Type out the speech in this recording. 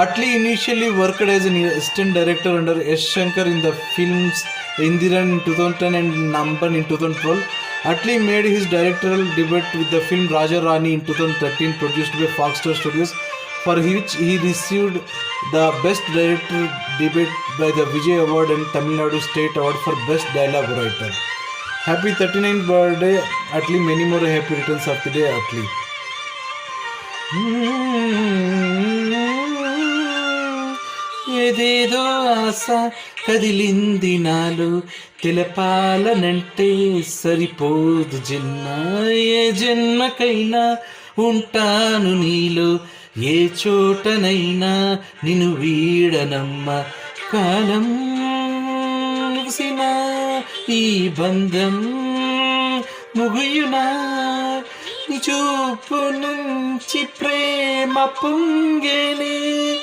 Atlee initially worked as an assistant director under S. Shankar in the films Indiran in 2010 and Namban in 2012. Atlee made his directorial debut with the film Raja Rani in 2013, produced by Foxstar Studios, for which he received the Best Director debut by the Vijay Award and Tamil Nadu State Award for Best Dialogue Writer. Happy 39th birthday, Atlee. Many more happy returns of the day, Atlee. ఏదేదో ఆశ కదిలింది నాలో, తెలపాలనంటే సరిపోదు జన్మ. ఏ జన్మకైనా ఉంటాను నీలో, ఏ చోటనైనా నిన్ను వీడనమ్మ. కాలం ముగిసిన ఈ బంధం ముగుయునా, నీ చూపు నుంచి ప్రేమ పొంగేనే.